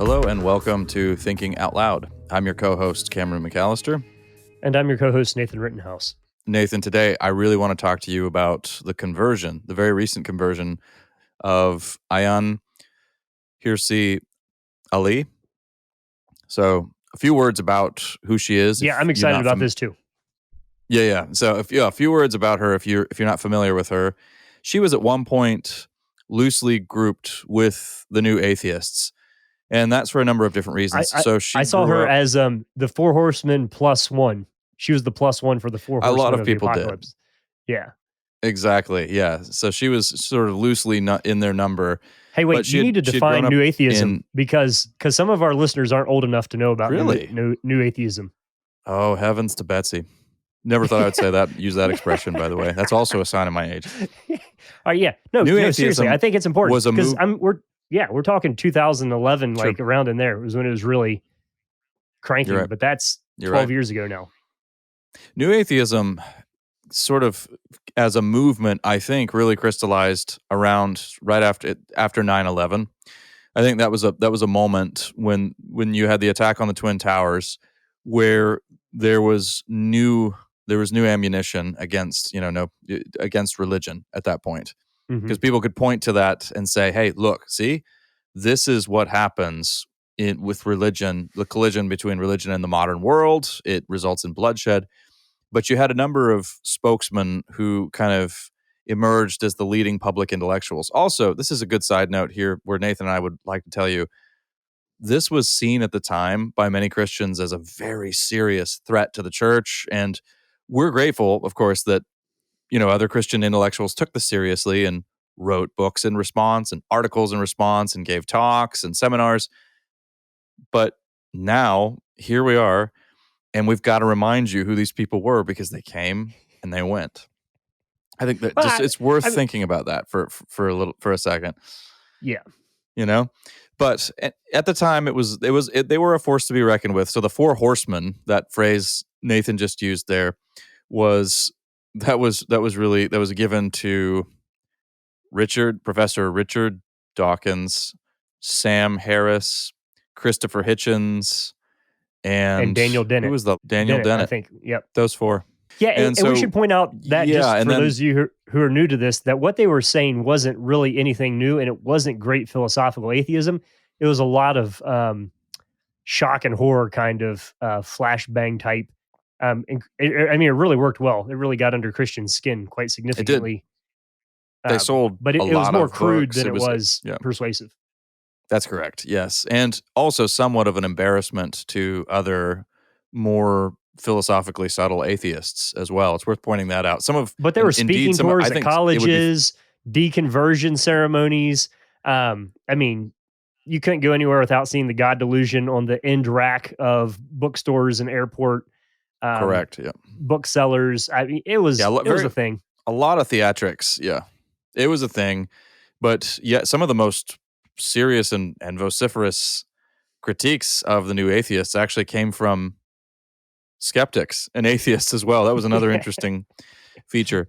Hello and welcome to Thinking Out Loud. I'm your co-host, Cameron McAllister. And I'm your co-host, Nathan Rittenhouse. Nathan, today I really want to talk to you about the conversion, the very recent conversion of Ayaan Hirsi Ali. So a few words about who she is. Yeah, I'm excited about this too. Yeah. So a few words about her if you're not familiar with her. She was at one point loosely grouped with the New Atheists. And that's for a number of different reasons. I saw her as the Four Horsemen plus one. She was the plus one for the Four Horsemen. A lot of people the Apocalypse. did. Yeah. Exactly. Yeah. So she was sort of loosely not in their number. Hey, wait, you need to define New Atheism because some of our listeners aren't old enough to know about New Atheism. Oh, heavens to Betsy. Never thought I would say that, use that expression, by the way. That's also a sign of my age. Yeah. No, seriously, I think it's important because we're talking 2011, Sure. like around in there. It was when it was really cranking, right. but that's 12 right. years ago now. New Atheism sort of as a movement, I think, really crystallized around right after 9/11. I think that was a moment when you had the attack on the Twin Towers where there was new ammunition against religion at that point. Because people could point to that and say, hey, look, see, this is what happens with religion, the collision between religion and the modern world. It results in bloodshed. But you had a number of spokesmen who kind of emerged as the leading public intellectuals. Also, this is a good side note here where Nathan and I would like to tell you, this was seen at the time by many Christians as a very serious threat to the church. And we're grateful, of course, that other Christian intellectuals took this seriously and wrote books in response and articles in response and gave talks and seminars. But now, here we are, and we've got to remind you who these people were because they came and they went. I think that it's worth thinking about that for a second. Yeah. But at the time they were a force to be reckoned with. So the Four Horsemen, that phrase Nathan just used there, was given to Professor Richard Dawkins, Sam Harris, Christopher Hitchens, and Daniel Dennett. Who was Daniel Dennett? I think. Yep. Those four. Yeah, and we should point out that for those of you who are new to this, that what they were saying wasn't really anything new, and it wasn't great philosophical atheism. It was a lot of shock and horror kind of flashbang type. It really worked well. It really got under Christian's skin quite significantly. They sold, but it was more crude than it was persuasive. That's correct. Yes, and also somewhat of an embarrassment to other more philosophically subtle atheists as well. It's worth pointing that out. But they were speaking tours at colleges, deconversion ceremonies. You couldn't go anywhere without seeing the God Delusion on the end rack of bookstores and airport. Correct. Yeah. Booksellers. It was a thing. A lot of theatrics. Yeah, it was a thing. But yeah, some of the most serious and vociferous critiques of the New Atheists actually came from skeptics and atheists as well. That was another interesting feature.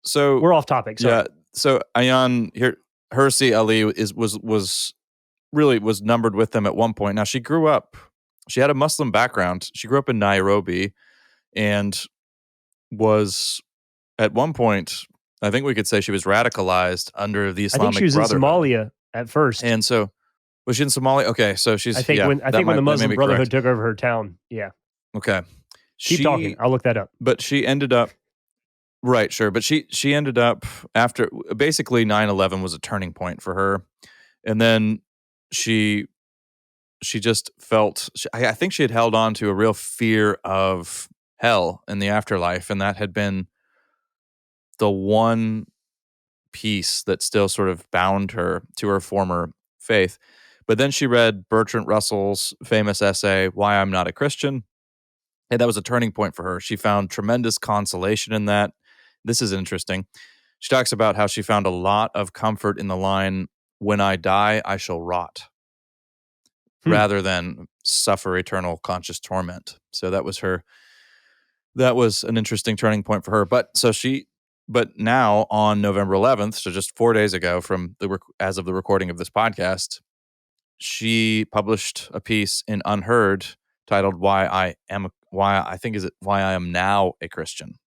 So we're off topic. Sorry. Yeah. So Ayaan Hirsi Ali was numbered with them at one point. Now she grew up. She had a Muslim background. She grew up in Nairobi, and was at one point, I think we could say she was radicalized under the Islamic Brotherhood. I think she was in Somalia at first. And so, was she in Somalia? Okay, so she's. I think when the Muslim Brotherhood took over her town. Yeah. Okay. Keep talking. I'll look that up. But she ended up. Right, sure. But she ended up after basically 9/11 was a turning point for her, and then she just felt. I think she had held on to a real fear of hell in the afterlife, and that had been the one piece that still sort of bound her to her former faith. But then she read Bertrand Russell's famous essay, Why I'm Not a Christian. And that was a turning point for her. She found tremendous consolation in that. This is interesting. She talks about how she found a lot of comfort in the line, when I die, I shall rot, rather than suffer eternal conscious torment. So that was an interesting turning point for her. But now on November 11th, so just 4 days ago as of the recording of this podcast, she published a piece in Unheard titled "Why I Am Now a Christian,"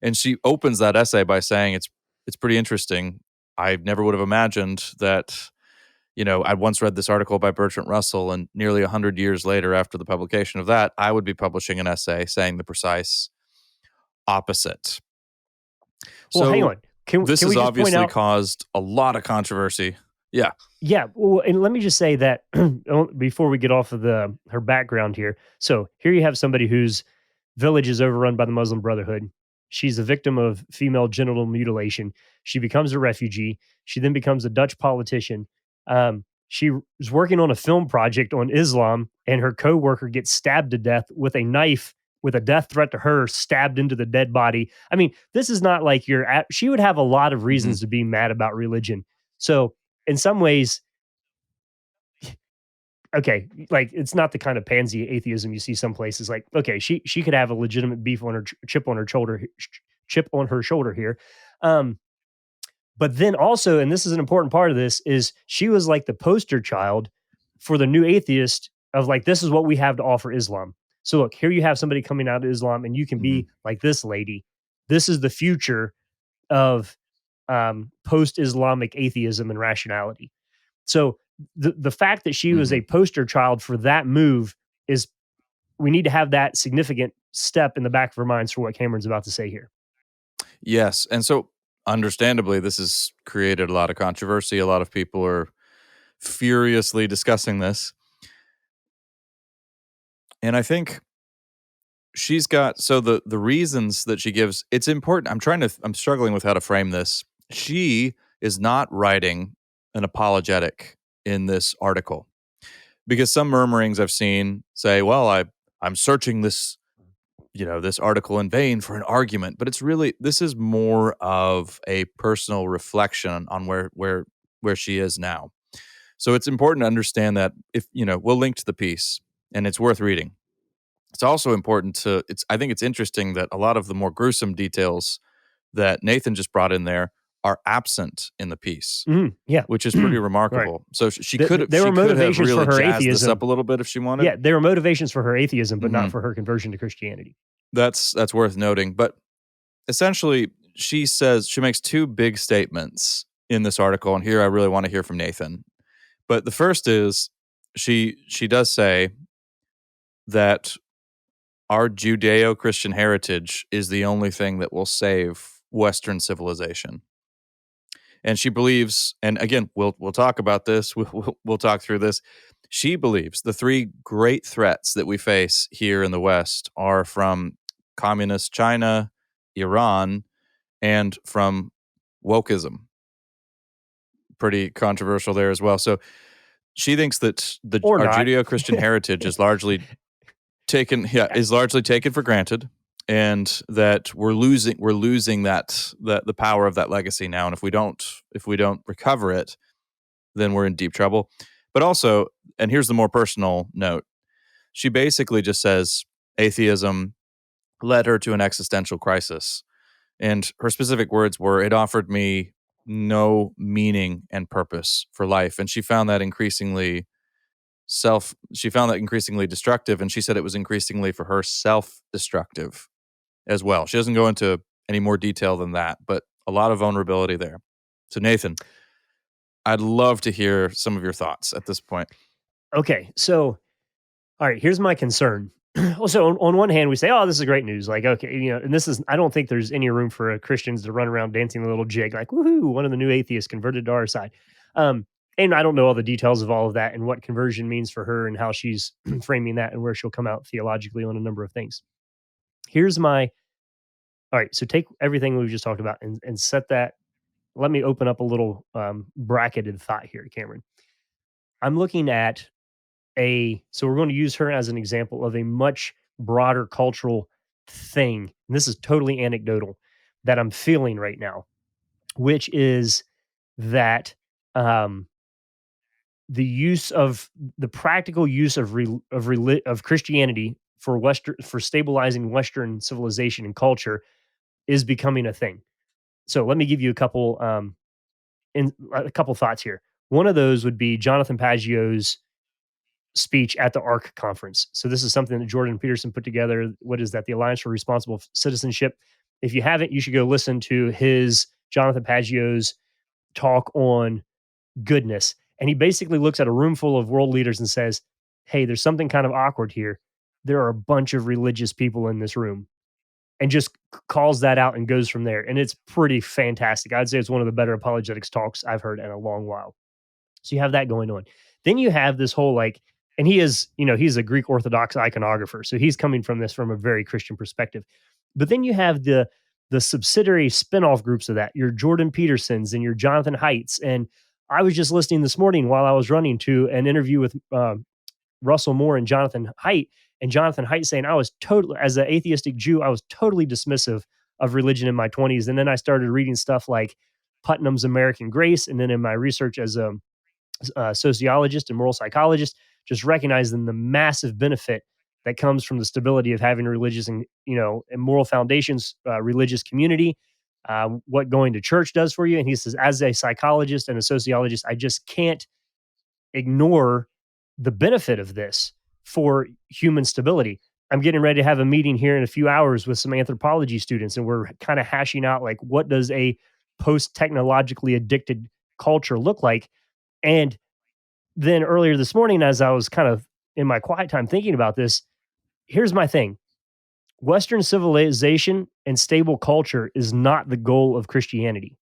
and she opens that essay by saying it's pretty interesting. I never would have imagined that. I once read this article by Bertrand Russell, and nearly 100 years later, after the publication of that, I would be publishing an essay saying the precise opposite. Well, hang on. This can has we just point obviously out, caused a lot of controversy. Yeah. Yeah, well, and let me just say that before we get off of her background here. So here you have somebody whose village is overrun by the Muslim Brotherhood. She's a victim of female genital mutilation. She becomes a refugee. She then becomes a Dutch politician. She was working on a film project on Islam, and her coworker gets stabbed to death with a knife, with a death threat to her, stabbed into the dead body. I mean, this is not like she would have a lot of reasons to be mad about religion. So in some ways, okay, like it's not the kind of pansy atheism you see some places. Like, okay, she could have a legitimate beef on her chip on her shoulder here. But then also, and this is an important part of this, is she was like the poster child for the new atheist of like, this is what we have to offer Islam. So look, here you have somebody coming out of Islam, and you can be like this lady. This is the future of post-Islamic atheism and rationality. So the fact that she was a poster child for that move is, we need to have that significant step in the back of our minds for what Cameron's about to say here. Yes. And so understandably, this has created a lot of controversy. A lot of people are furiously discussing this. And I think she's got, so the reasons that she gives, it's important. I'm struggling with how to frame this. She is not writing an apologetic in this article, because some murmurings I've seen say, well, I'm searching this article in vain for an argument, but this is more of a personal reflection on where she is now. So it's important to understand that we'll link to the piece, and it's worth reading. It's also important I think it's interesting that a lot of the more gruesome details that Nathan just brought in there are absent in the piece. Yeah, which is pretty remarkable. Right. So she could have motivations really for her jazzed atheism this up a little bit if she wanted. Yeah, there were motivations for her atheism, but not for her conversion to Christianity. That's worth noting. But essentially, she makes two big statements in this article, and here I really want to hear from Nathan. But the first is she does say that our Judeo-Christian heritage is the only thing that will save Western civilization. And she believes, and again, we'll talk about this. We'll talk through this. She believes the three great threats that we face here in the West are from communist China, Iran, and from wokeism. Pretty controversial there as well. So she thinks that our Judeo-Christian heritage is largely taken for granted, and that we're losing that the power of that legacy now. And if we don't recover it, then we're in deep trouble. But also, and here's the more personal note, she basically just says atheism led her to an existential crisis. And her specific words were, it offered me no meaning and purpose for life. And she found that increasingly destructive. And she said it was increasingly for her self-destructive as well. She doesn't go into any more detail than that, but a lot of vulnerability there. So Nathan, I'd love to hear some of your thoughts at this point. Okay. So, all right, here's my concern. Also, on one hand, we say, oh, this is great news. Like, okay, and I don't think there's any room for Christians to run around dancing a little jig like, woohoo, one of the new atheists converted to our side. And I don't know all the details of all of that and what conversion means for her and how she's framing that and where she'll come out theologically on a number of things. All right, so take everything we've just talked about and set that. Let me open up a little bracketed thought here, Cameron. I'm looking at so we're going to use her as an example of a much broader cultural thing. And this is totally anecdotal that I'm feeling right now, which is that the practical use of Christianity for stabilizing Western civilization and culture is becoming a thing. So let me give you a couple thoughts here. One of those would be Jonathan Pageau's speech at the ARC conference. So this is something that Jordan Peterson put together. What is that? The Alliance for Responsible Citizenship. If you haven't, you should go listen to his Jonathan Pageau's talk on goodness. And he basically looks at a room full of world leaders and says, hey, there's something kind of awkward here. There are a bunch of religious people in this room, and just calls that out and goes from there. And it's pretty fantastic. I'd say it's one of the better apologetics talks I've heard in a long while. So you have that going on. Then you have this whole like, and he is, he's a Greek Orthodox iconographer. So he's coming from this from a very Christian perspective. But then you have the subsidiary spinoff groups of that, your Jordan Petersons and your Jonathan Haidts. And I was just listening this morning while I was running to an interview with Russell Moore and Jonathan Haidt. And Jonathan Haidt saying, I was totally, as an atheistic Jew, I was totally dismissive of religion in my 20s. And then I started reading stuff like Putnam's American Grace. And then in my research as a sociologist and moral psychologist, just recognizing the massive benefit that comes from the stability of having religious and moral foundations, religious community, what going to church does for you. And he says, as a psychologist and a sociologist, I just can't ignore the benefit of this for human stability. I'm getting ready to have a meeting here in a few hours with some anthropology students, and we're kind of hashing out like, what does a post-technologically addicted culture look like? And then earlier this morning, as I was kind of in my quiet time thinking about this, here's my thing. Western civilization and stable culture is not the goal of Christianity.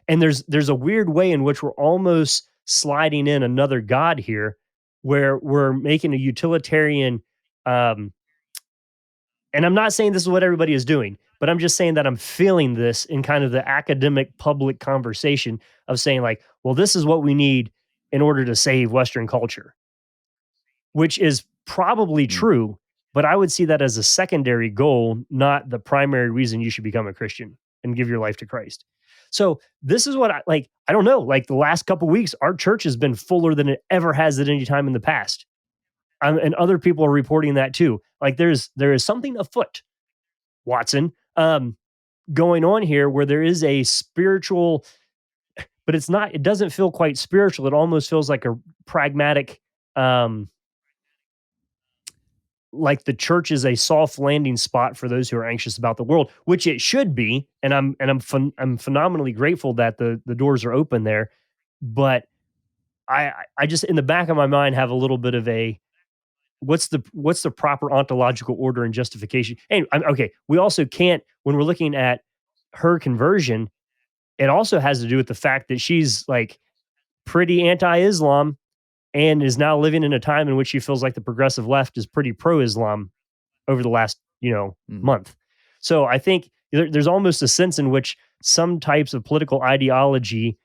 And there's a weird way in which we're almost sliding in another God here, where we're making a utilitarian, and I'm not saying this is what everybody is doing, but I'm just saying that I'm feeling this in kind of the academic public conversation of saying like, well, this is what we need in order to save Western culture, which is probably true, but I would see that as a secondary goal, not the primary reason you should become a Christian and give your life to Christ. So this is what I don't know, like the last couple of weeks, our church has been fuller than it ever has at any time in the past. And other people are reporting that too. Like there is something afoot, Watson, going on here where there is a spiritual, but it doesn't feel quite spiritual. It almost feels like a pragmatic, like the church is a soft landing spot for those who are anxious about the world, which it should be. And I'm phenomenally grateful that the doors are open there. But I just, in the back of my mind, have a little bit of a, what's the proper ontological order and justification? And okay, we also can't, when we're looking at her conversion, it also has to do with the fact that she's like pretty anti-Islam and is now living in a time in which she feels like the progressive left is pretty pro-Islam over the last, month. So I think there's almost a sense in which some types of political ideology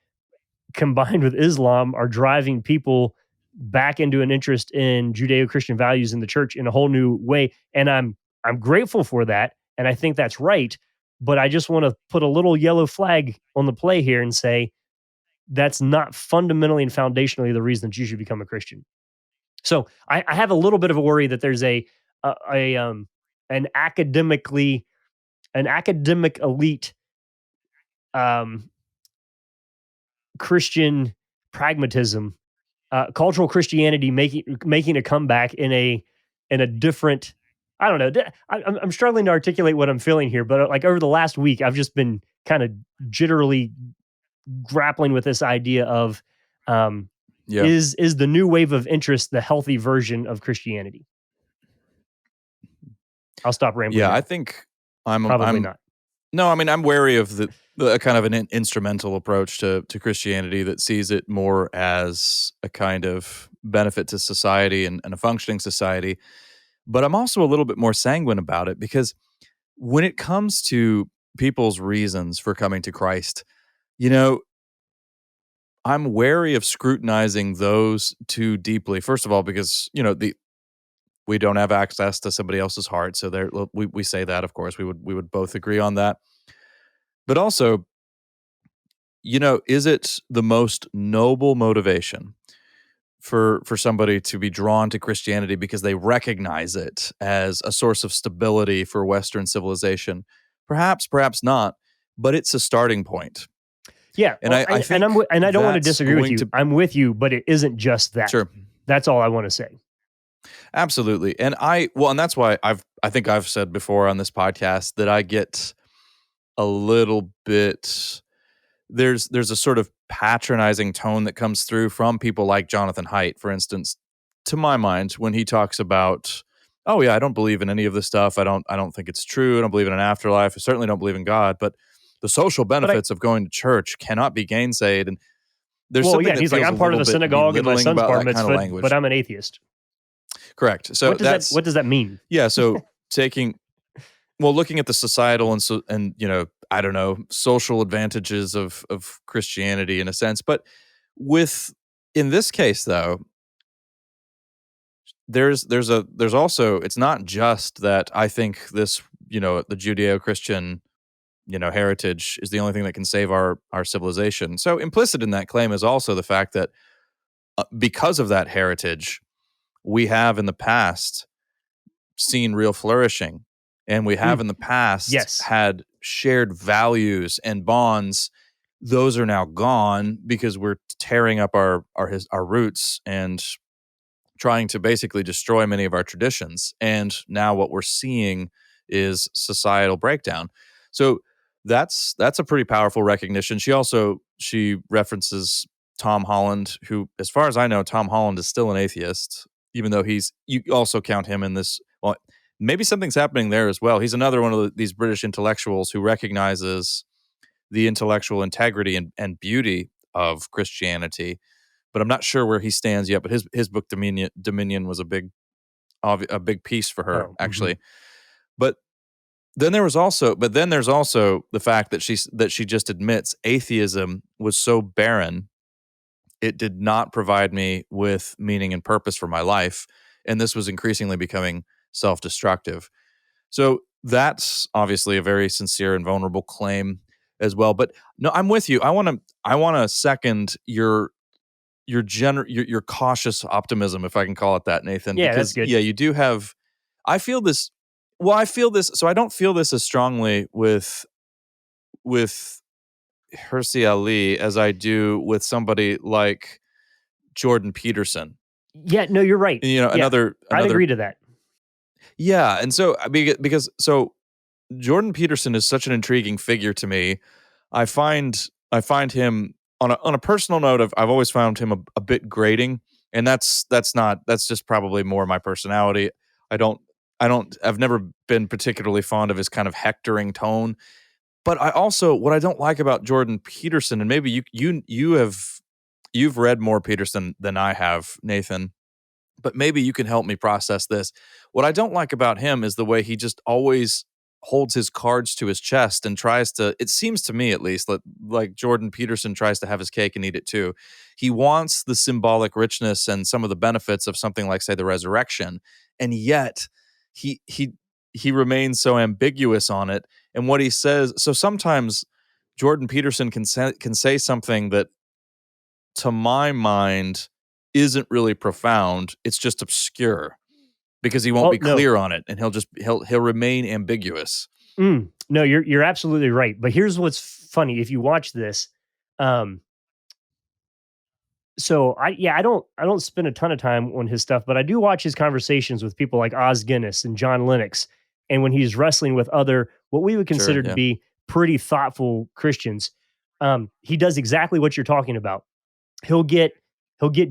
combined with Islam are driving people back into an interest in Judeo-Christian values in the church in a whole new way. And I'm grateful for that. And I think that's right. But I just want to put a little yellow flag on the play here and say, that's not fundamentally and foundationally the reason that you should become a Christian. So I have a little bit of a worry that there's an academic elite Christian pragmatism, cultural Christianity making a comeback in a different. I don't know. I'm struggling to articulate what I'm feeling here, but like over the last week, I've just been kind of jitterily grappling with this idea of is the new wave of interest the healthy version of Christianity? I'll stop rambling. Yeah, now. I think I'm not. No, I mean I'm wary of the kind of an instrumental approach to Christianity that sees it more as a kind of benefit to society and a functioning society. But I'm also a little bit more sanguine about it because when it comes to people's reasons for coming to Christ, I'm wary of scrutinizing those too deeply. First of all, because we don't have access to somebody else's heart, so we say that. Of course, we would both agree on that. But also, is it the most noble motivation for somebody to be drawn to Christianity because they recognize it as a source of stability for Western civilization? Perhaps, perhaps not. But it's a starting point. Yeah, And I think and I don't want to disagree with you. I'm with you, but it isn't just that. Sure. That's all I want to say. Absolutely. And that's why I think I've said before on this podcast that I get a little bit, there's a sort of patronizing tone that comes through from people like Jonathan Haidt, for instance, to my mind, when he talks about, oh yeah, I don't believe in any of this stuff. I don't think it's true. I don't believe in an afterlife. I certainly don't believe in God, but the social benefits of going to church cannot be gainsaid. And there's something that he's like, I'm part of the synagogue and my son's bar mitzvah, but I'm an atheist. Correct. So what does that mean? Yeah. So looking at the societal and I don't know, social advantages of Christianity in a sense, but in this case though, there's also, it's not just that I think this, the Judeo-Christian, heritage is the only thing that can save our civilization. So implicit in that claim is also the fact that because of that heritage, we have in the past seen real flourishing, and we have in the past had shared values and bonds. Those are now gone because we're tearing up our roots and trying to basically destroy many of our traditions. And now what we're seeing is societal breakdown. So that's a pretty powerful recognition. She references Tom Holland, who, as far as I know, Tom Holland is still an atheist, even though you also count him in this. Well, maybe something's happening there as well. He's another one of these British intellectuals who recognizes the intellectual integrity and beauty of Christianity, but I'm not sure where he stands yet. But his book Dominion was a big piece for her, actually. But then there's also the fact that she just admits atheism was so barren, it did not provide me with meaning and purpose for my life, and this was increasingly becoming self-destructive. So that's obviously a very sincere and vulnerable claim as well. But no, I'm with you. I want to second your cautious optimism, if I can call it that, Nathan. Yeah, because that's good. Yeah, you do have. I feel this. Well, I feel this. So I don't feel this as strongly with Hirsi Ali as I do with somebody like Jordan Peterson. Yeah, no, you're right. Another. I'd agree to that. Yeah, and so because Jordan Peterson is such an intriguing figure to me. I find him on a personal note. I've always found him a bit grating, and that's just probably more my personality. I've never been particularly fond of his kind of hectoring tone. But what I don't like about Jordan Peterson, and maybe you've read more Peterson than I have, Nathan, but maybe you can help me process this. What I don't like about him is the way he just always holds his cards to his chest and tries to, it seems to me at least, like Jordan Peterson tries to have his cake and eat it too. He wants the symbolic richness and some of the benefits of something like, say, the resurrection, and yet he remains so ambiguous on it. And what he says, so sometimes Jordan Peterson can say something that, to my mind, isn't really profound. It's just obscure because he won't be clear on it, and he'll remain ambiguous. No, you're absolutely right. But here's what's funny: if you watch this, so I don't spend a ton of time on his stuff, but I do watch his conversations with people like Oz Guinness and John Lennox, and when he's wrestling with other what we would consider to be pretty thoughtful Christians, he does exactly what you're talking about. He'll get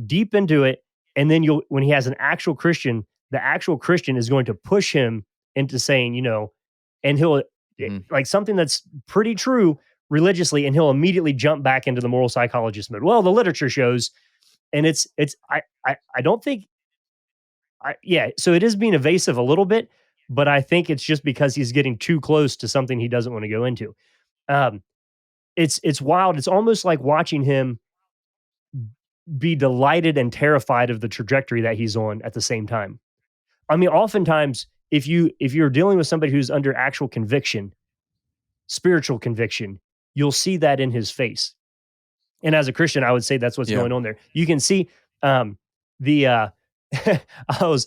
deep into it, and then when he has an actual Christian, the actual Christian is going to push him into saying, and he'll like something that's pretty true religiously, and he'll immediately jump back into the moral psychologist mode. Well, the literature shows, and I don't think, so it is being evasive a little bit, but I think it's just because he's getting too close to something he doesn't want to go into. It's wild. It's almost like watching him be delighted and terrified of the trajectory that he's on at the same time. I mean, oftentimes, if you're dealing with somebody who's under actual conviction, spiritual conviction, you'll see that in his face. And as a Christian, I would say that's what's going on there. You can see I was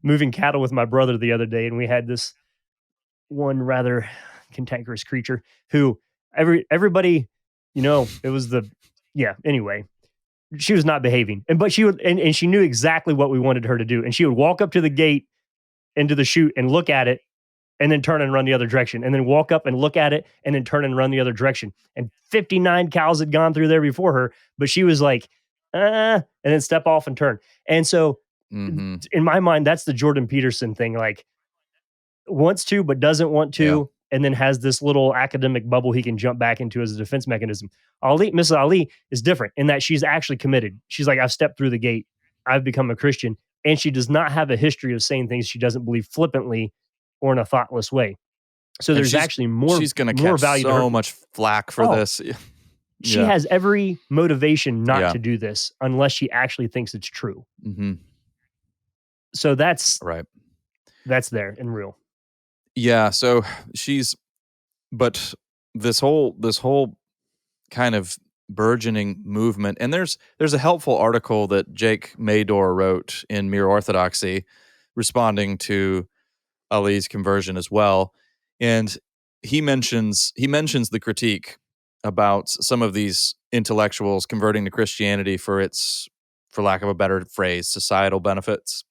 moving cattle with my brother the other day, and we had this one rather cantankerous creature who everybody it was anyway, she was not behaving. But she would, and she knew exactly what we wanted her to do. And she would walk up to the gate into the chute and look at it and then turn and run the other direction, and then walk up and look at it and then turn and run the other direction. And 59 cows had gone through there before her, but she was like, and then step off and turn. And so in my mind, that's the Jordan Peterson thing. Like, wants to, but doesn't want to, and then has this little academic bubble he can jump back into as a defense mechanism. Mrs. Ali is different in that she's actually committed. She's like, I've stepped through the gate. I've become a Christian. And she does not have a history of saying things she doesn't believe flippantly or in a thoughtless way. So there's actually more. She's going to catch value so much flack for this. She has every motivation not to do this unless she actually thinks it's true. So that's right. That's there and real. Yeah. So but this whole kind of burgeoning movement, and there's a helpful article that Jake Mador wrote in Mere Orthodoxy, responding to Ali's conversion as well, and he mentions the critique about some of these intellectuals converting to Christianity for lack of a better phrase, societal benefits.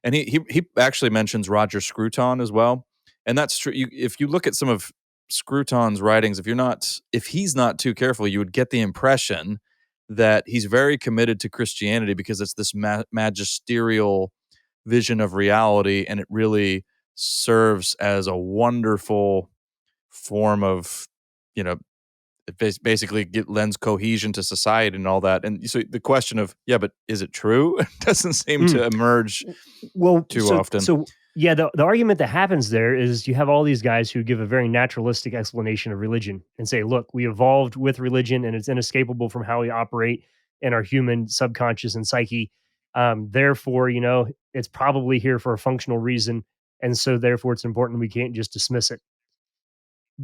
And he actually mentions Roger Scruton as well. And that's true. If you look at some of Scruton's writings, if he's not too careful, you would get the impression that he's very committed to Christianity because it's this magisterial vision of reality, and it really serves as a wonderful form of, it basically lends cohesion to society and all that. And so the question of, but is it true? doesn't seem to emerge too often. So the argument that happens there is you have all these guys who give a very naturalistic explanation of religion and say, look, we evolved with religion and it's inescapable from how we operate in our human subconscious and psyche. Therefore, it's probably here for a functional reason. And so therefore it's important. We can't just dismiss it.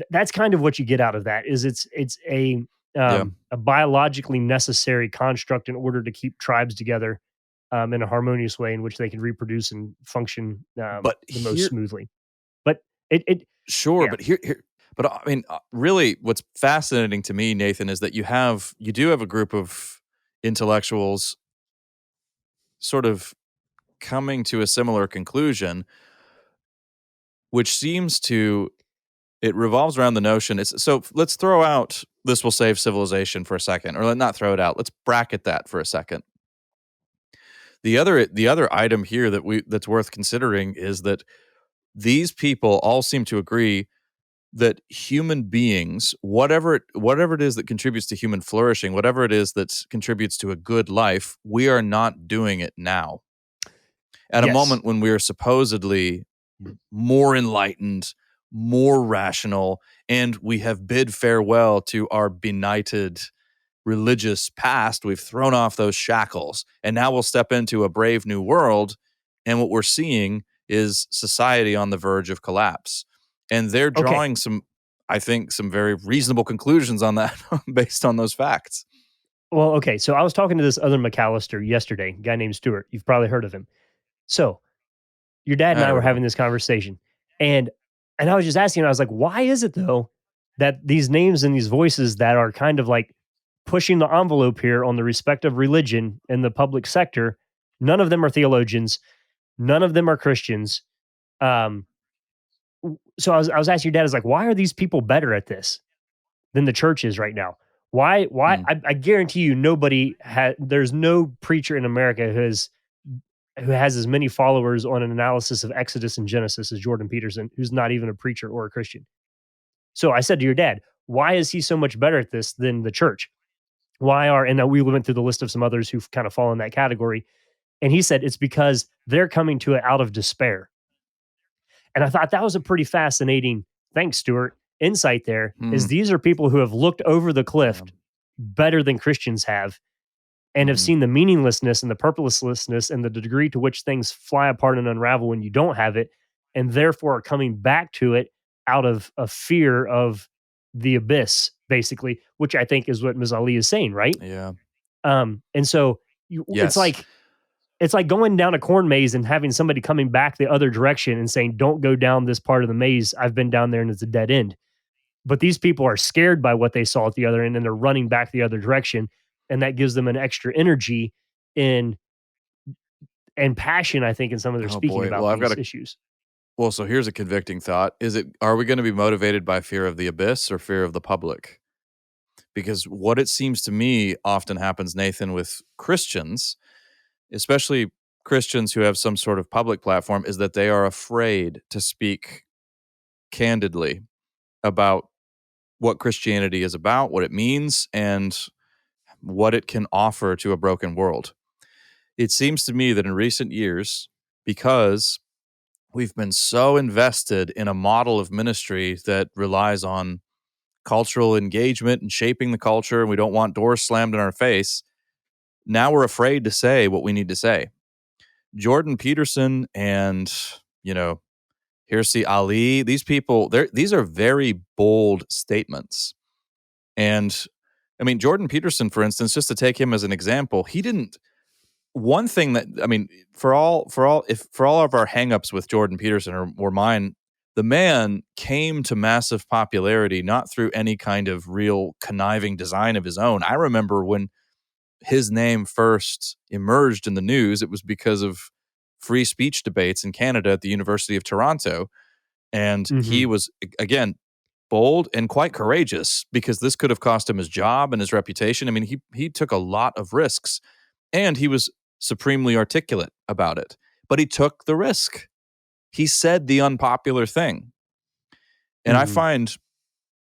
That's kind of what you get out of that is it's a biologically necessary construct in order to keep tribes together in a harmonious way in which they can reproduce and function most smoothly. But but I mean, really what's fascinating to me, Nathan, is that you do have a group of intellectuals sort of coming to a similar conclusion, which seems to, it revolves around the notion. So let's throw out "this will save civilization" for a second, or not throw it out. Let's bracket that for a second. The other item here that's worth considering is that these people all seem to agree that human beings, whatever it is that contributes to human flourishing, whatever it is that contributes to a good life, we are not doing it now. At a moment when we are supposedly more enlightened, more rational, and we have bid farewell to our benighted religious past. We've thrown off those shackles, and now we'll step into a brave new world. And what we're seeing is society on the verge of collapse. And they're drawing some very reasonable conclusions on that based on those facts. Well, okay. So I was talking to this other McAllister yesterday, a guy named Stewart. You've probably heard of him. So your dad and I were having this conversation, and I was just asking him, I was like, why is it though that these names and these voices that are kind of like pushing the envelope here on the respect of religion in the public sector, none of them are theologians, none of them are Christians. So I was asking your dad, I was like, why are these people better at this than the church is right now? Why? I guarantee you there's no preacher in America who has as many followers on an analysis of Exodus and Genesis as Jordan Peterson, who's not even a preacher or a Christian. So I said to your dad, why is he so much better at this than the church? And we went through the list of some others who've kind of fallen in that category. And he said, it's because they're coming to it out of despair. And I thought that was a pretty fascinating, thanks, Stuart, insight there, is these are people who have looked over the cliff better than Christians have, and have seen the meaninglessness and the purposelessness and the degree to which things fly apart and unravel when you don't have it, and therefore are coming back to it out of a fear of the abyss, basically, which I think is what Ms. Ali is saying, right? Yeah. And so it's like going down a corn maze and having somebody coming back the other direction and saying, don't go down this part of the maze. I've been down there and it's a dead end. But these people are scared by what they saw at the other end, and they're running back the other direction, and that gives them an extra energy in and passion, I think, in some of their Oh speaking boy. about Well, these issues. well, so here's a convicting thought. Are we going to be motivated by fear of the abyss or fear of the public? Because what it seems to me often happens, Nathan, with Christians, especially Christians who have some sort of public platform, is that they are afraid to speak candidly about what Christianity is about, what it means, and what it can offer to a broken world. It seems to me that in recent years, because we've been so invested in a model of ministry that relies on cultural engagement and shaping the culture, and we don't want doors slammed in our face, now we're afraid to say what we need to say. Jordan Peterson and, Hirsi Ali, these people, these are very bold statements. And I mean, Jordan Peterson, for instance, just to take him as an example, he didn't. One thing that I mean, for all of our hangups with Jordan Peterson or mine, the man came to massive popularity not through any kind of real conniving design of his own. I remember when his name first emerged in the news, it was because of free speech debates in Canada at the University of Toronto. And he was, again, bold and quite courageous because this could have cost him his job and his reputation. I mean, he took a lot of risks and he was supremely articulate about it, but he took the risk. He said the unpopular thing. And I find,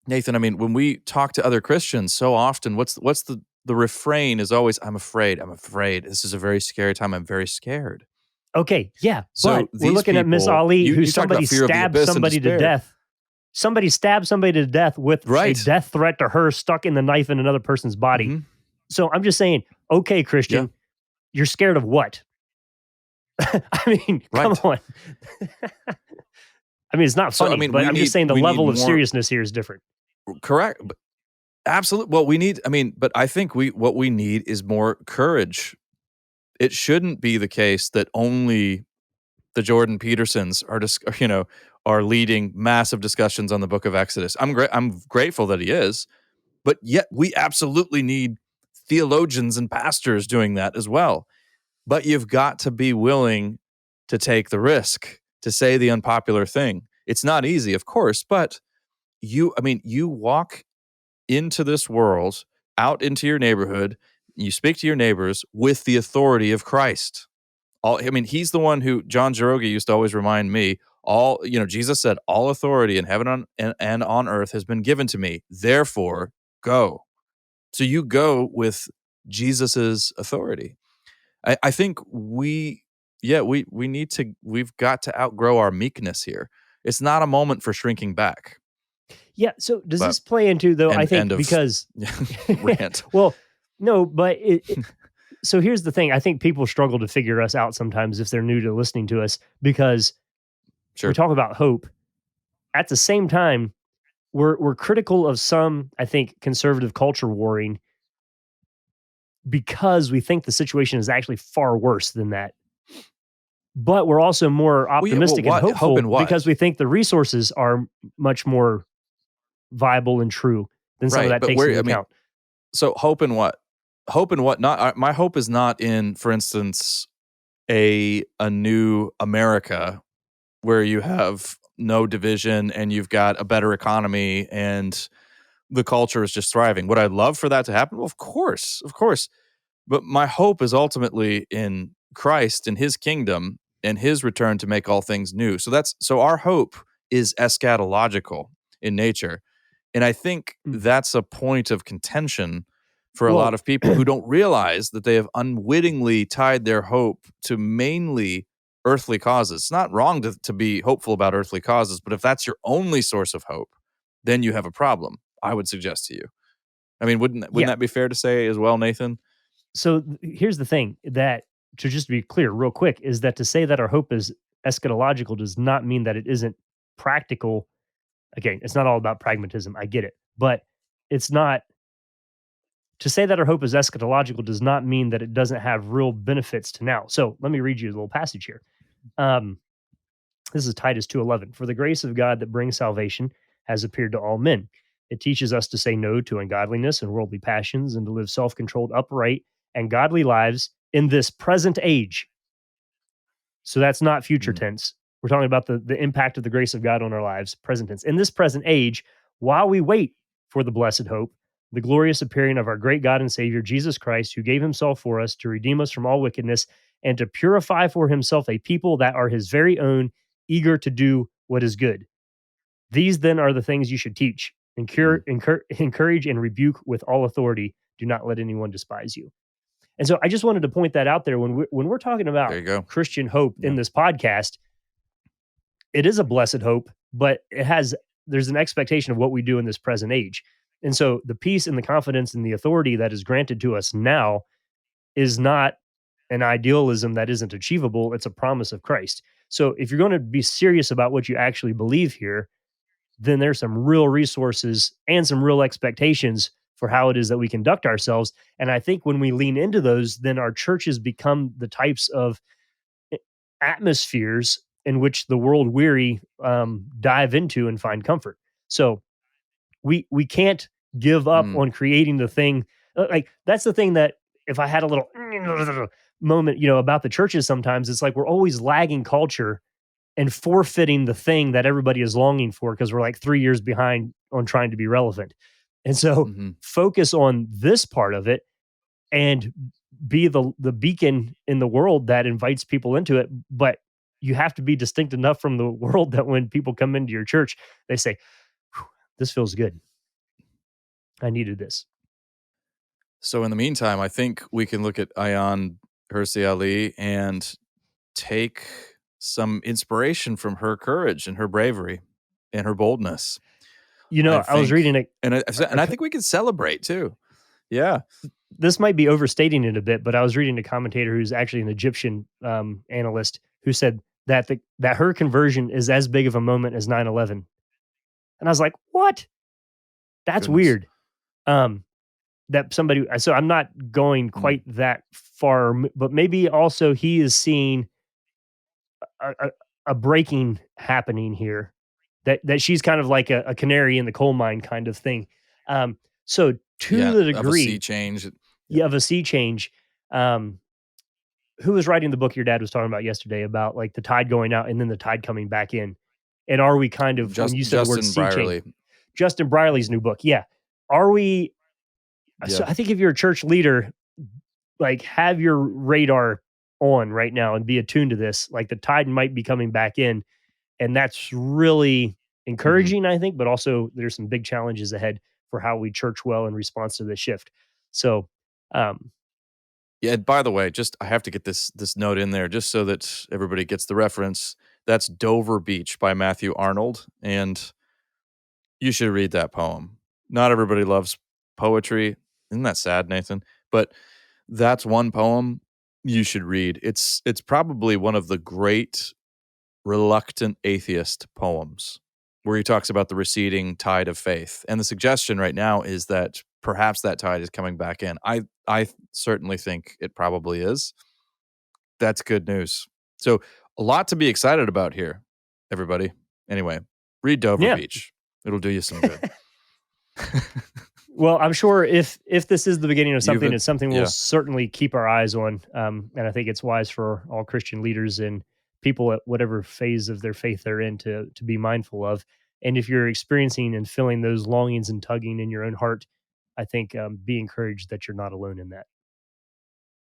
Nathan, I mean, when we talk to other Christians so often, what's the refrain is always, I'm afraid. This is a very scary time. I'm very scared. Okay, yeah, so but we're looking at Miss Ali, who somebody stabbed somebody to death. Somebody stabbed somebody to death with a death threat to her stuck in the knife in another person's body. So I'm just saying, okay, Christian, you're scared of what? I mean, come on. I mean, it's not funny, but I'm just saying the level of seriousness here is different. Correct. Absolutely. Well, but I think what we need is more courage. It shouldn't be the case that only the Jordan Petersons are leading massive discussions on the book of Exodus. I'm grateful that he is, but yet we absolutely need theologians and pastors doing that as well. But you've got to be willing to take the risk, to say the unpopular thing. It's not easy, of course, but you walk into this world, out into your neighborhood, you speak to your neighbors with the authority of Christ. He's the one who John Girogi used to always remind me, Jesus said, all authority in heaven and on earth has been given to me. Therefore, go. So you go with Jesus's authority. I think we've got to outgrow our meekness here. It's not a moment for shrinking back. Yeah. So does this play into, though, I think because rant. Well, no, but so here's the thing. I think people struggle to figure us out sometimes if they're new to listening to us, because we talk about hope. At the same time, we're critical of some, I think, conservative culture warring because we think the situation is actually far worse than that. But we're also more optimistic and hopeful because we think the resources are much more viable and true than some of that takes into account. So hope in what? Hope in what? Not my hope is not in, for instance, a new America where you have no division and you've got a better economy and the culture is just thriving. Would I love for that to happen? Well, of course. But my hope is ultimately in Christ and his kingdom and his return to make all things new. So our hope is eschatological in nature. And I think that's a point of contention for a lot of people who don't realize that they have unwittingly tied their hope to mainly earthly causes. It's not wrong to be hopeful about earthly causes, but if that's your only source of hope, then you have a problem, I would suggest to you. I mean, wouldn't that be fair to say as well, Nathan? So here's the thing, that to just be clear real quick, is that to say that our hope is eschatological does not mean that it isn't practical. Again, it's not all about pragmatism. I get it. But it's not, to say that our hope is eschatological does not mean that it doesn't have real benefits to now. So let me read you a little passage here. This is Titus 2:11. For the grace of God that brings salvation has appeared to all men. It teaches us to say no to ungodliness and worldly passions and to live self-controlled, upright, and godly lives in this present age. So that's not future tense. We're talking about the impact of the grace of God on our lives, present tense. In this present age, while we wait for the blessed hope, the glorious appearing of our great God and Savior, Jesus Christ, who gave himself for us to redeem us from all wickedness and to purify for himself a people that are his very own, eager to do what is good. These then are the things you should teach, encourage and rebuke with all authority. Do not let anyone despise you. And so I just wanted to point that out there when we're talking about Christian hope in this podcast. It is a blessed hope, but there's an expectation of what we do in this present age. And so the peace and the confidence and the authority that is granted to us now is not an idealism that isn't achievable. It's a promise of Christ. So if you're going to be serious about what you actually believe here, then there's some real resources and some real expectations for how it is that we conduct ourselves. And I think when we lean into those, then our churches become the types of atmospheres in which the world weary dive into and find comfort. So we can't give up on creating the thing. Like that's the thing that if I had a little moment, about the churches, sometimes it's like we're always lagging culture and forfeiting the thing that everybody is longing for because we're like 3 years behind on trying to be relevant. And so focus on this part of it and be the beacon in the world that invites people into it. But you have to be distinct enough from the world that when people come into your church, they say, this feels good. I needed this. So in the meantime, I think we can look at Ayaan Hirsi Ali and take some inspiration from her courage and her bravery and her boldness. I was reading it. And I think we can celebrate too. Yeah. This might be overstating it a bit, but I was reading a commentator who's actually an Egyptian analyst who said that her conversion is as big of a moment as 9/11. And I was like, what? That's weird. That somebody, so I'm not going quite that far, but maybe also he is seeing a breaking happening here, that she's kind of like a canary in the coal mine kind of thing. So to the degree of a sea change. Of a sea change. Who was writing the book your dad was talking about yesterday about like the tide going out and then the tide coming back in? And are we kind of, when you said the word sea change, Justin Brierley's new book. Yeah. Are we, so I think if you're a church leader, like have your radar on right now and be attuned to this, like the tide might be coming back in. And that's really encouraging, I think, but also there's some big challenges ahead for how we church well in response to this shift. So, yeah, by the way, I have to get this note in there just so that everybody gets the reference. That's Dover Beach by Matthew Arnold, and you should read that poem. Not everybody loves poetry. Isn't that sad, Nathan? But that's one poem you should read. It's probably one of the great reluctant atheist poems where he talks about the receding tide of faith. And the suggestion right now is that perhaps that tide is coming back in. I certainly think it probably is. That's good news. So a lot to be excited about here, everybody. Anyway, read Dover Beach. It'll do you some good. Well, I'm sure if this is the beginning of something, it's something we'll certainly keep our eyes on. And I think it's wise for all Christian leaders and people at whatever phase of their faith they're in to be mindful of. And if you're experiencing and feeling those longings and tugging in your own heart, I think be encouraged that you're not alone in that.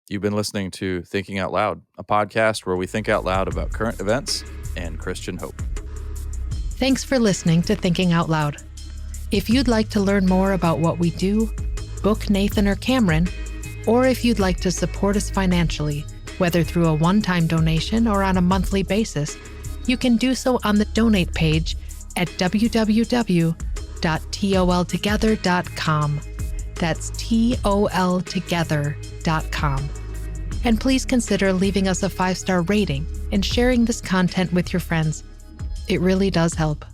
You've been listening to Thinking Out Loud, a podcast where we think out loud about current events and Christian hope. Thanks for listening to Thinking Out Loud. If you'd like to learn more about what we do, book Nathan or Cameron, or if you'd like to support us financially, whether through a one-time donation or on a monthly basis, you can do so on the donate page at www.toltogether.com. That's toltogether.com. And please consider leaving us a 5-star rating and sharing this content with your friends. It really does help.